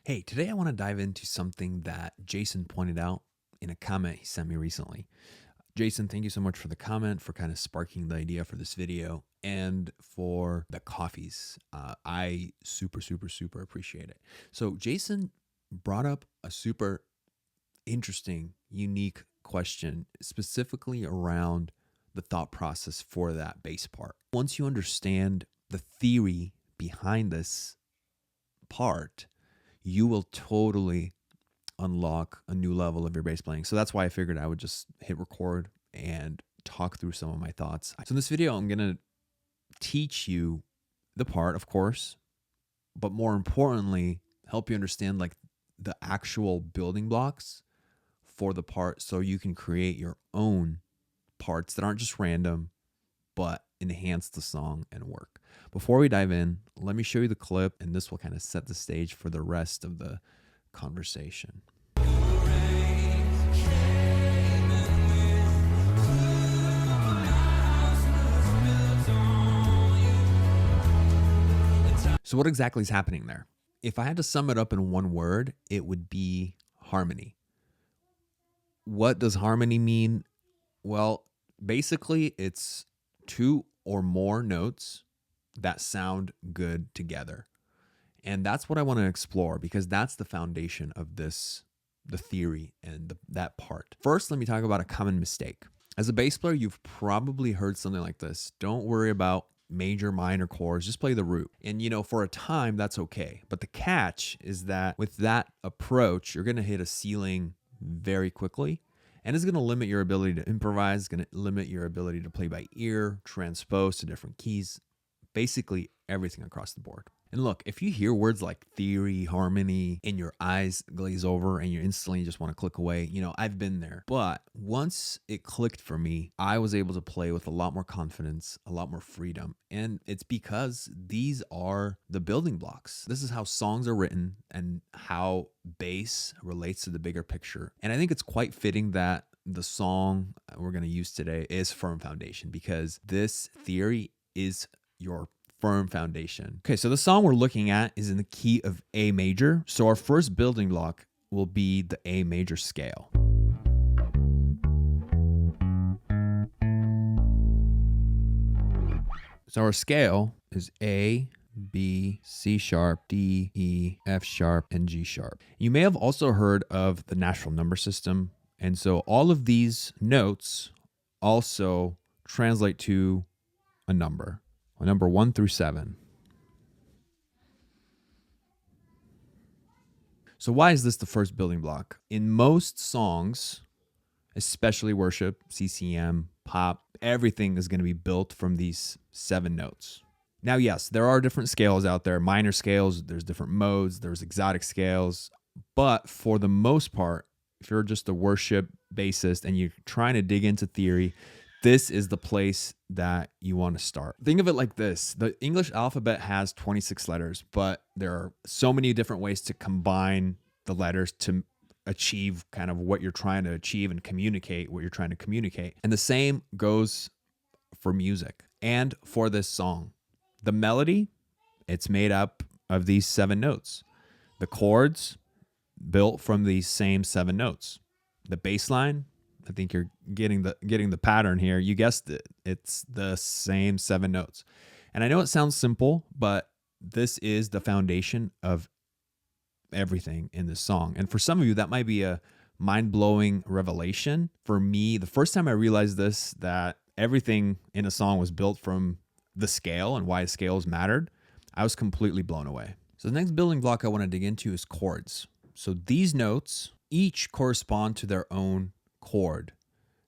Hey, today I want to dive into something that Jason pointed out in a comment he sent me recently. Jason, thank you so much for the comment, for kind of sparking the idea for this video, and for the coffees. I super appreciate it. So, Jason brought up a super interesting, unique question, specifically around the thought process for that bass part. Once you understand the theory behind this part, you will totally unlock a new level of your bass playing. So that's why I figured I would just hit record and talk through some of my thoughts. So in this video, I'm going to teach you the part, of course, but more importantly, help you understand like the actual building blocks for the part so you can create your own parts that aren't just random, but enhance the song and work. Before we dive in, let me show you the clip, and this will kind of set the stage for the rest of the conversation. So what exactly is happening there? If I had to sum it up in one word, it would be harmony. What does harmony mean? Well, basically it's two or more notes that sound good together. And that's what I want to explore, because that's the foundation of this, the theory and that part. First, let me talk about a common mistake. As a bass player, you've probably heard something like this. Don't worry about major, minor chords, just play the root. And you know, for a time, that's okay. But the catch is that with that approach, you're going to hit a ceiling very quickly. And it's going to limit your ability to improvise. It's going to limit your ability to play by ear, transpose to different keys, basically everything across the board. And look, if you hear words like theory, harmony, and your eyes glaze over and you instantly just want to click away, you know, I've been there. But once it clicked for me, I was able to play with a lot more confidence, a lot more freedom. And it's because these are the building blocks. This is how songs are written and how bass relates to the bigger picture. And I think it's quite fitting that the song we're going to use today is Firm Foundation, because this theory is your firm foundation. Okay, so the song we're looking at is in the key of A major. So our first building block will be the A major scale. So our scale is A, B, C sharp, D, E, F sharp, and G sharp. You may have also heard of the natural number system. And so all of these notes also translate to a number. Number 1 through 7. So why is this the first building block? In most songs, especially worship, CCM, pop, everything is going to be built from these 7 notes. Now, yes, there are different scales out there, minor scales, there's different modes, there's exotic scales, but for the most part, if you're just a worship bassist and you're trying to dig into theory, this is the place that you want to start. Think of it like this. The English alphabet has 26 letters, but there are so many different ways to combine the letters to achieve kind of what you're trying to achieve and communicate what you're trying to communicate. And the same goes for music and for this song. The melody, it's made up of these 7 notes. The chords, built from these same 7 notes. The bass line, I think you're getting the pattern here. You guessed it. It's the same 7 notes. And I know it sounds simple, but this is the foundation of everything in this song. And for some of you, that might be a mind-blowing revelation. For me, the first time I realized this, that everything in a song was built from the scale and why scales mattered, I was completely blown away. So the next building block I want to dig into is chords. So these notes each correspond to their own chord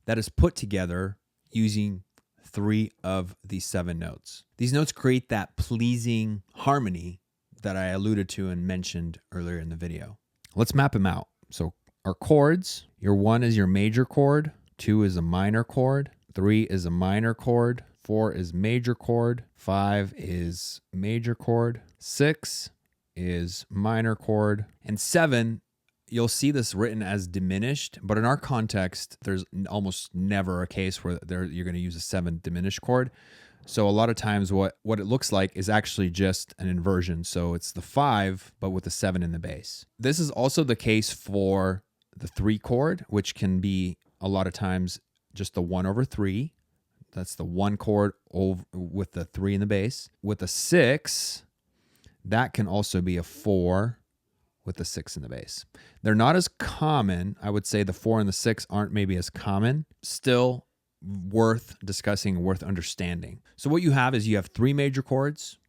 that is put together using 3 of these 7 notes. These notes create that pleasing harmony that I alluded to and mentioned earlier in the video. Let's map them out. So our chords, your 1 is your major chord, 2 is a minor chord, 3 is a minor chord, 4 is major chord, 5 is major chord, 6 is minor chord, and 7, you'll see this written as diminished, but in our context, there's almost never a case where you're going to use a 7th diminished chord. So a lot of times what it looks like is actually just an inversion. So it's the 5, but with a 7 in the bass. This is also the case for the 3 chord, which can be a lot of times just the 1/3. That's the 1 chord with the 3 in the bass. With a 6, that can also be a 4 with the 6 in the bass. They're not as common. I would say the 4 and the 6 aren't maybe as common. Still worth discussing, worth understanding. So what you have is you have 3 major chords,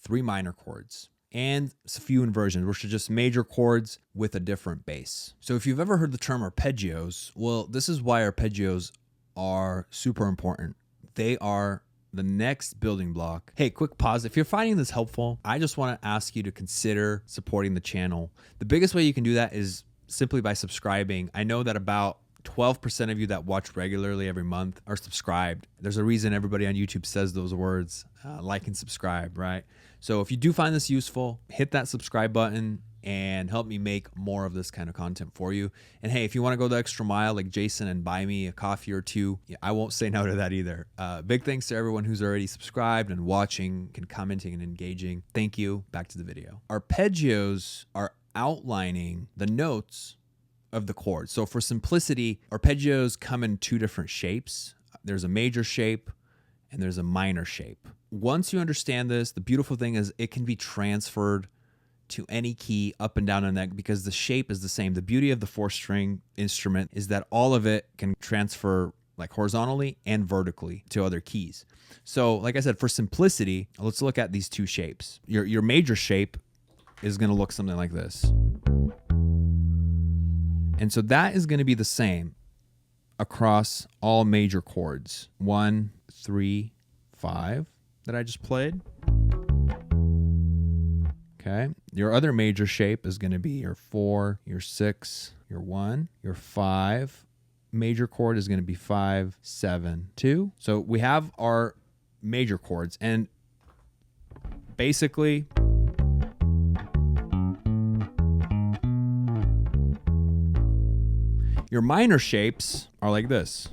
3 minor chords, and a few inversions, which are just major chords with a different bass. So if you've ever heard the term arpeggios, well, this is why arpeggios are super important. They are the next building block. Hey, quick pause. If you're finding this helpful, I just want to ask you to consider supporting the channel. The biggest way you can do that is simply by subscribing. I know that about 12% of you that watch regularly every month are subscribed. There's a reason everybody on YouTube says those words, like and subscribe, right? So if you do find this useful, hit that subscribe button and help me make more of this kind of content for you. And hey, if you want to go the extra mile like Jason and buy me a coffee or two, I won't say no to that either. Big thanks to everyone who's already subscribed and watching and commenting and engaging. Thank you. Back to the video. Arpeggios are outlining the notes of the chord. So for simplicity, arpeggios come in 2 different shapes. There's a major shape and there's a minor shape. Once you understand this, the beautiful thing is it can be transferred to any key up and down on that because the shape is the same. The beauty of the 4-string instrument is that all of it can transfer like horizontally and vertically to other keys. So like I said, for simplicity, let's look at these 2 shapes. Your major shape is going to look something like this. And so that is going to be the same across all major chords. 1, 3, 5 that I just played. Okay. Your other major shape is going to be your 4, your 6, your 1, your 5. Major chord is going to be 5, 7, 2. So we have our major chords, and basically your minor shapes are like this.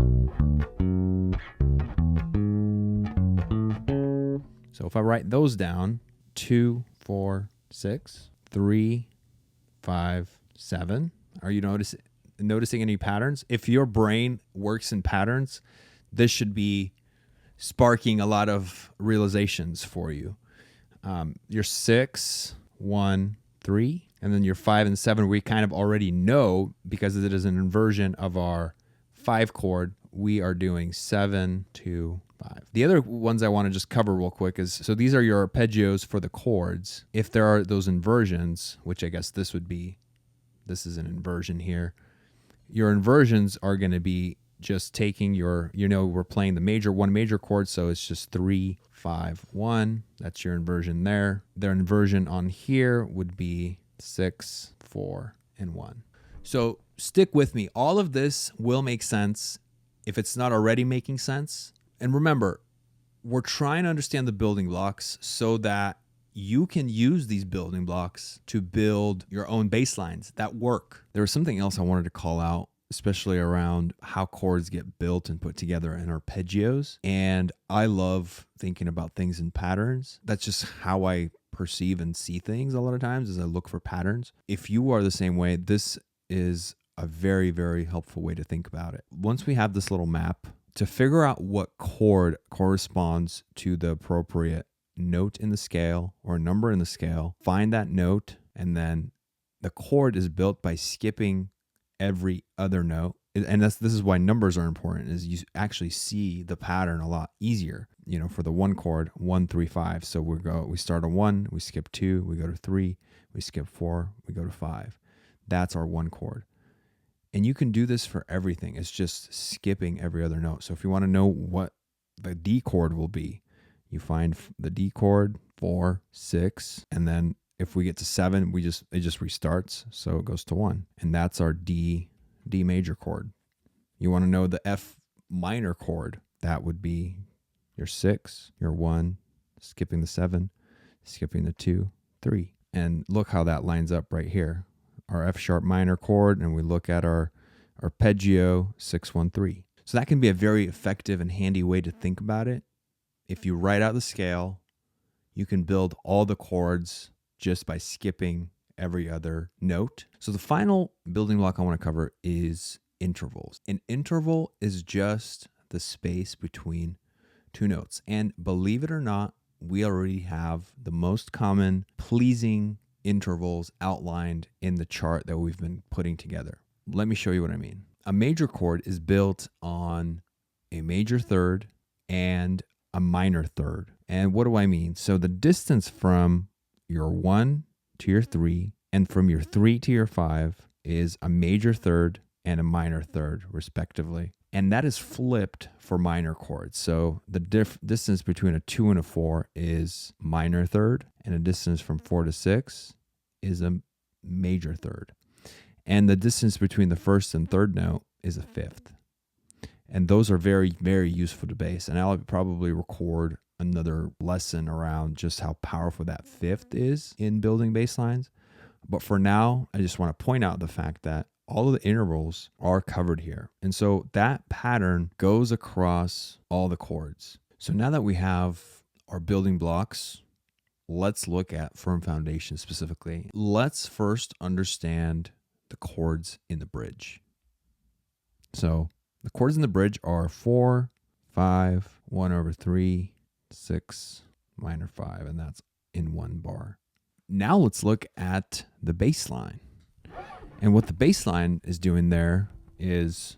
So if I write those down, 2, 4, 6, 3, 5, 7. Are you noticing any patterns? If your brain works in patterns, this should be sparking a lot of realizations for you. Your 6, 1, 3. And then your 5 and 7, we kind of already know because it is an inversion of our 5 chord. We are doing 7, 2, 5. The other ones I want to just cover real quick is, so these are your arpeggios for the chords. If there are those inversions, which I guess this would be, this is an inversion here. Your inversions are going to be just taking your, we're playing the one major chord, so it's just 3, 5, 1. That's your inversion there. Their inversion on here would be 6, 4, and 1. So stick with me. All of this will make sense if it's not already making sense. And remember, we're trying to understand the building blocks so that you can use these building blocks to build your own bass lines that work. There was something else I wanted to call out, especially around how chords get built and put together in arpeggios. And I love thinking about things in patterns. That's just how I perceive and see things a lot of times, as I look for patterns. If you are the same way, this is a very, very helpful way to think about it. Once we have this little map, to figure out what chord corresponds to the appropriate note in the scale or number in the scale, find that note, and then the chord is built by skipping every other note. And this is why numbers are important, is you actually see the pattern a lot easier. For the 1 chord, 1, 3, 5. So we start on 1, we skip 2, we go to 3, we skip 4, we go to 5. That's our 1 chord. And you can do this for everything. It's just skipping every other note. So if you want to know what the D chord will be, you find the D chord, 4, 6, and then if we get to 7, it just restarts. So it goes to 1. And that's our D major chord. You want to know the F minor chord, that would be your 6, your 1, skipping the 7, skipping the 2, 3. And look how that lines up right here. Our F sharp minor chord, and we look at our arpeggio 6, 1, 3. So that can be a very effective and handy way to think about it if you write out the scale, you can build all the chords just by skipping every other note. So the final building block I want to cover is intervals. An interval is just the space between two notes. And believe it or not, we already have the most common pleasing intervals outlined in the chart that we've been putting together. Let me show you what I mean. A major chord is built on a major third and a minor third. And what do I mean? So the distance from your 1 to your 3 and from your 3 to your 5 is a major third and a minor third, respectively. And that is flipped for minor chords. So the distance between a 2 and a 4 is minor third, and a distance from 4 to 6 is a major third. And the distance between the first and third note is a fifth. And those are very, very useful to bass. And I'll probably record another lesson around just how powerful that fifth is in building bass lines. But for now, I just want to point out the fact that all of the intervals are covered here. And so that pattern goes across all the chords. So now that we have our building blocks, let's look at firm foundation specifically. Let's first understand the chords in the bridge. So the chords in the bridge are 4, 5, 1 over 3, 6, minor 5, and that's in one bar. Now let's look at the bass line. And what the bass line is doing there is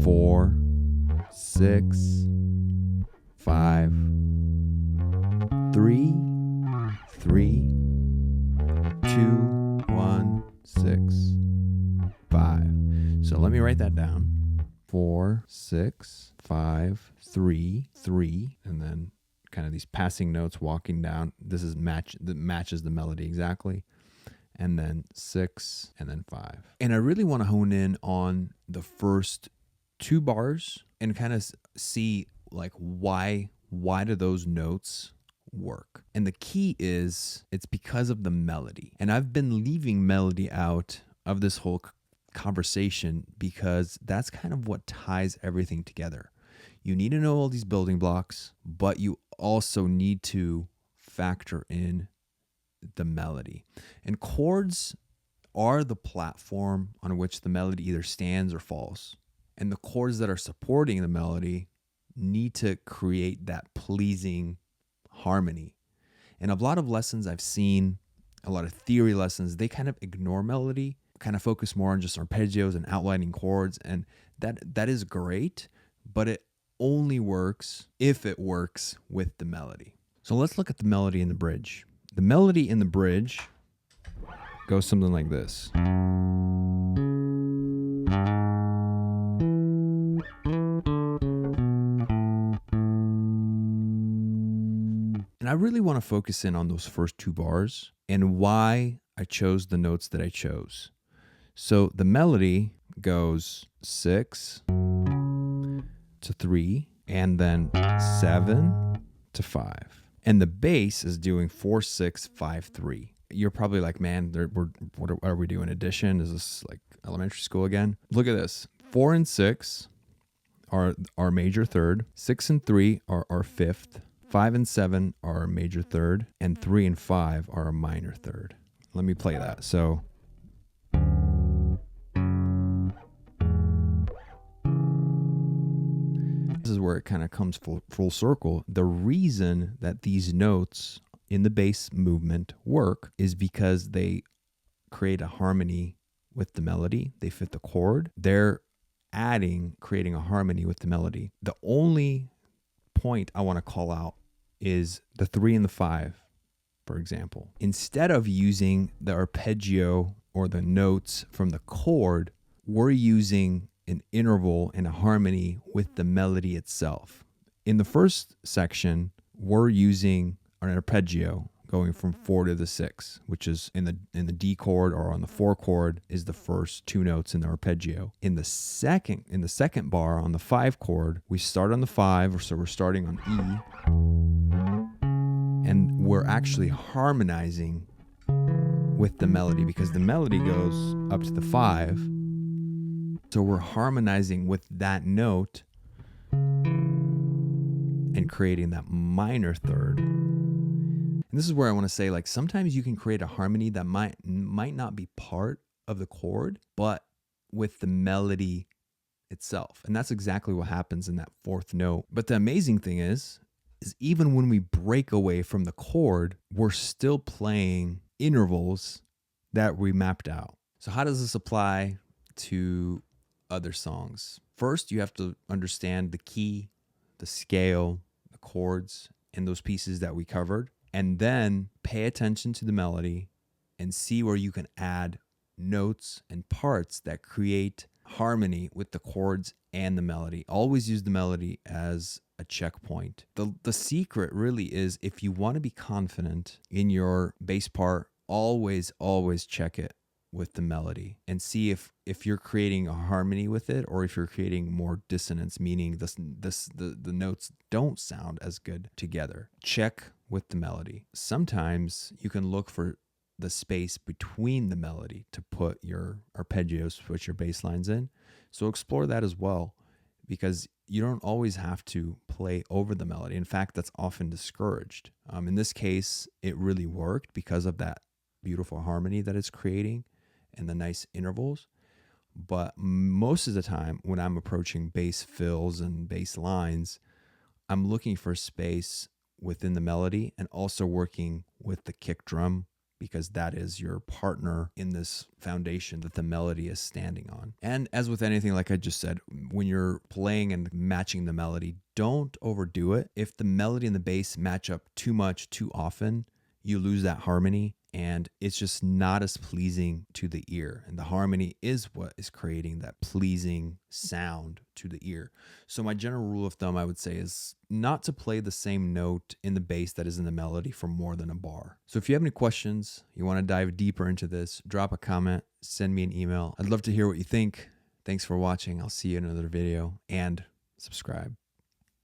4, 6, 5, 3, 3, 2, 1, 6, 5. So let me write that down. 4, 6, 5, 3, 3, and then kind of these passing notes walking down. This is that matches the melody exactly. And then 6, and then 5. And I really want to hone in on the first 2 bars and kind of see like why do those notes work? And the key is it's because of the melody. And I've been leaving melody out of this whole conversation because that's kind of what ties everything together. You need to know all these building blocks, but you also need to factor in the melody. And chords are the platform on which the melody either stands or falls. And the chords that are supporting the melody need to create that pleasing harmony. And a lot of lessons I've seen, a lot of theory lessons, they kind of ignore melody, kind of focus more on just arpeggios and outlining chords. And that is great, but it only works if it works with the melody. So let's look at the melody in the bridge. The melody in the bridge goes something like this. And I really want to focus in on those first 2 bars and why I chose the notes that I chose. So the melody goes 6 to 3 and then 7 to 5. And the bass is doing 4, 6, 5, 3. You're probably like, man, what are we doing? Addition? Is this like elementary school again? Look at this. 4 and 6 are our major third. 6 and 3 are our fifth. 5 and 7 are our major third. And 3 and 5 are a minor third. Let me play that. So this is where it kind of comes full circle. The reason that these notes in the bass movement work is because they create a harmony with the melody. They fit the chord. They're creating a harmony with the melody. The only point I want to call out is the 3 and the 5, for example. Instead of using the arpeggio or the notes from the chord, we're using an interval and a harmony with the melody itself. In the first section, we're using an arpeggio going from 4 to the 6, which is in the D chord or on the 4 chord is the first 2 notes in the arpeggio. In the second bar on the 5 chord, we start on the 5, so we're starting on E, and we're actually harmonizing with the melody because the melody goes up to the 5. So we're harmonizing with that note, and creating that minor third. And this is where I want to say, like, sometimes you can create a harmony that might not be part of the chord, but with the melody itself. And that's exactly what happens in that fourth note. But the amazing thing is even when we break away from the chord, we're still playing intervals that we mapped out. So how does this apply to other songs? First, you have to understand the key, the scale, the chords, and those pieces that we covered. And then pay attention to the melody and see where you can add notes and parts that create harmony with the chords and the melody. Always use the melody as a checkpoint. The secret really is, if you want to be confident in your bass part, always check it with the melody and see if you're creating a harmony with it, or if you're creating more dissonance, meaning the notes don't sound as good together. Check with the melody. Sometimes you can look for the space between the melody to put your arpeggios, put your bass lines in. So explore that as well, because you don't always have to play over the melody. In fact, that's often discouraged. In this case, it really worked because of that beautiful harmony that it's creating and the nice intervals. But most of the time when I'm approaching bass fills and bass lines, I'm looking for space within the melody and also working with the kick drum, because that is your partner in this foundation that the melody is standing on. And as with anything, like I just said, when you're playing and matching the melody, don't overdo it. If the melody and the bass match up too much, too often, you lose that harmony, and it's just not as pleasing to the ear. And the harmony is what is creating that pleasing sound to the ear. So my general rule of thumb, I would say, is not to play the same note in the bass that is in the melody for more than a bar. So if you have any questions, you want to dive deeper into this, drop a comment, send me an email. I'd love to hear what you think. Thanks for watching. I'll see you in another video, and subscribe.